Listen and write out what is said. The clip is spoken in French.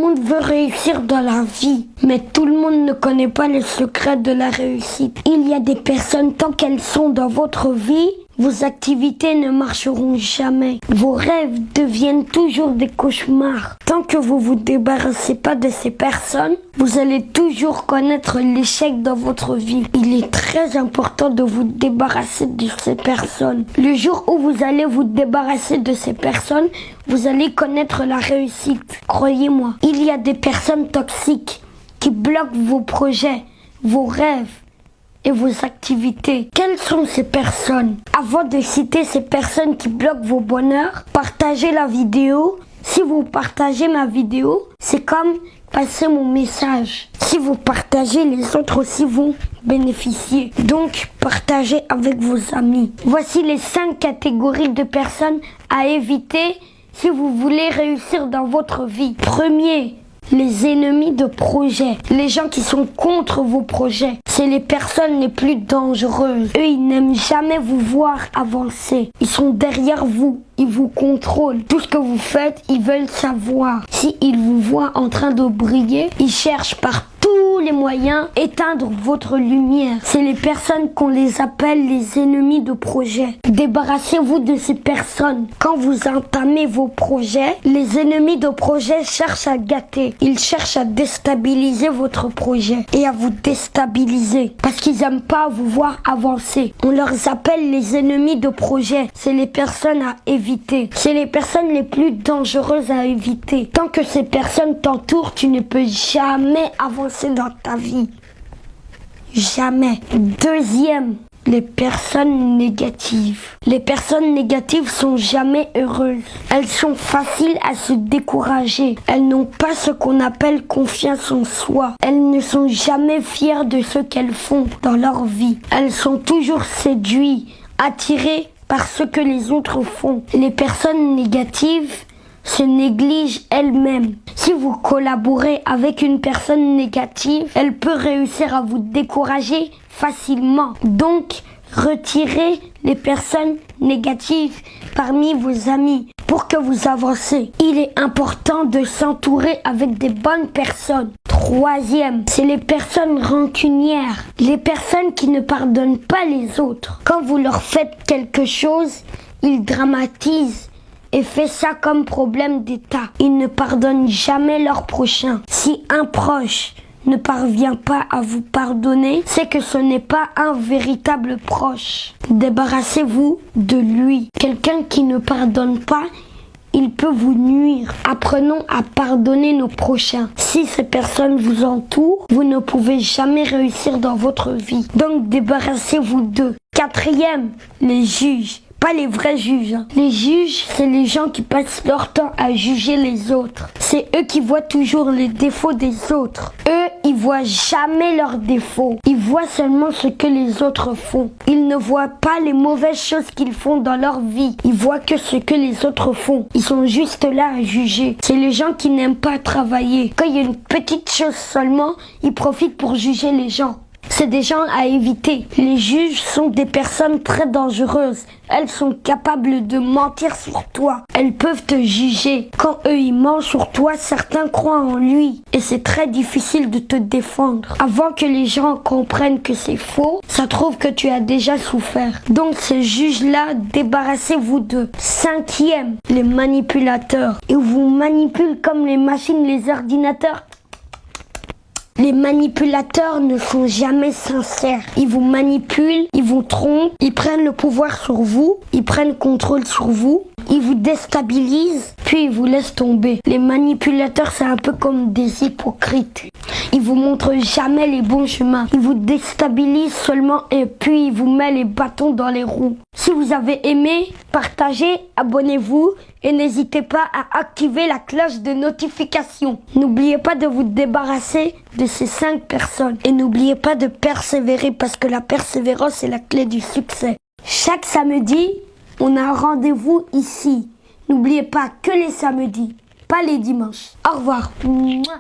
monde veut réussir dans la vie, mais tout le monde ne connaît pas les secrets de la réussite. Il y a des personnes, tant qu'elles sont dans votre vie, vos activités ne marcheront jamais. Vos rêves deviennent toujours des cauchemars. Tant que vous vous débarrassez pas de ces personnes, vous allez toujours connaître l'échec dans votre vie. Il est très important de vous débarrasser de ces personnes. Le jour où vous allez vous débarrasser de ces personnes, vous allez connaître la réussite. Croyez-moi, il y a des personnes toxiques qui bloquent vos projets, vos rêves et vos activités. Quelles sont ces personnes? Avant de citer ces personnes qui bloquent vos bonheurs, partagez la vidéo. Si vous partagez ma vidéo, c'est comme passer mon message. Si vous partagez, les autres aussi vont bénéficier. Donc, partagez avec vos amis. Voici les 5 catégories de personnes à éviter si vous voulez réussir dans votre vie. Premier, les ennemis de projet, les gens qui sont contre vos projets, c'est les personnes les plus dangereuses. Eux, ils n'aiment jamais vous voir avancer. Ils sont derrière vous, ils vous contrôlent. Tout ce que vous faites, ils veulent savoir. Si ils vous voient en train de briller, ils cherchent par tous les moyens éteindre votre lumière. C'est les personnes qu'on les appelle les ennemis de projet. Débarrassez-vous de ces personnes. Quand vous entamez vos projets, les ennemis de projet cherchent à gâter. Ils cherchent à déstabiliser votre projet et à vous déstabiliser parce qu'ils n'aiment pas vous voir avancer. On leur appelle les ennemis de projet. C'est les personnes à éviter. C'est les personnes les plus dangereuses à éviter. Tant que ces personnes t'entourent, tu ne peux jamais avancer dans ta vie. Jamais. Deuxième, les personnes négatives. Les personnes négatives sont jamais heureuses. Elles sont faciles à se décourager. Elles n'ont pas ce qu'on appelle confiance en soi. Elles ne sont jamais fières de ce qu'elles font dans leur vie. Elles sont toujours séduites, attirées par ce que les autres font. Les personnes négatives se négligent elles-mêmes. Si vous collaborez avec une personne négative, elle peut réussir à vous décourager facilement. Donc, retirez les personnes négatives parmi vos amis pour que vous avancez. Il est important de s'entourer avec des bonnes personnes. Troisième, c'est les personnes rancunières. Les personnes qui ne pardonnent pas les autres. Quand vous leur faites quelque chose, ils dramatisent et fait ça comme problème d'État. Ils ne pardonnent jamais leur prochain. Si un proche ne parvient pas à vous pardonner, c'est que ce n'est pas un véritable proche. Débarrassez-vous de lui. Quelqu'un qui ne pardonne pas, il peut vous nuire. Apprenons à pardonner nos prochains. Si ces personnes vous entourent, vous ne pouvez jamais réussir dans votre vie. Donc débarrassez-vous d'eux. Quatrième, les juges. Pas les vrais juges. Les juges, c'est les gens qui passent leur temps à juger les autres. C'est eux qui voient toujours les défauts des autres. Eux, ils voient jamais leurs défauts. Ils voient seulement ce que les autres font. Ils ne voient pas les mauvaises choses qu'ils font dans leur vie. Ils voient que ce que les autres font. Ils sont juste là à juger. C'est les gens qui n'aiment pas travailler. Quand il y a une petite chose seulement, ils profitent pour juger les gens. C'est des gens à éviter. Les juges sont des personnes très dangereuses. Elles sont capables de mentir sur toi. Elles peuvent te juger. Quand eux ils mentent sur toi, certains croient en lui. Et c'est très difficile de te défendre. Avant que les gens comprennent que c'est faux, ça trouve que tu as déjà souffert. Donc ces juges-là, débarrassez-vous d'eux. Cinquième, les manipulateurs. Ils vous manipulent comme les machines, les ordinateurs. Les manipulateurs ne sont jamais sincères. Ils vous manipulent, ils vous trompent, ils prennent le pouvoir sur vous, ils prennent contrôle sur vous, ils vous déstabilisent, puis ils vous laissent tomber. Les manipulateurs, c'est un peu comme des hypocrites. Ils vous montrent jamais les bons chemins. Ils vous déstabilisent seulement et puis ils vous mettent les bâtons dans les roues. Si vous avez aimé, partagez, abonnez-vous et n'hésitez pas à activer la cloche de notification. N'oubliez pas de vous débarrasser de ces 5 personnes. Et n'oubliez pas de persévérer parce que la persévérance est la clé du succès. Chaque samedi, on a un rendez-vous ici. N'oubliez pas que les samedis, pas les dimanches. Au revoir. Mouah.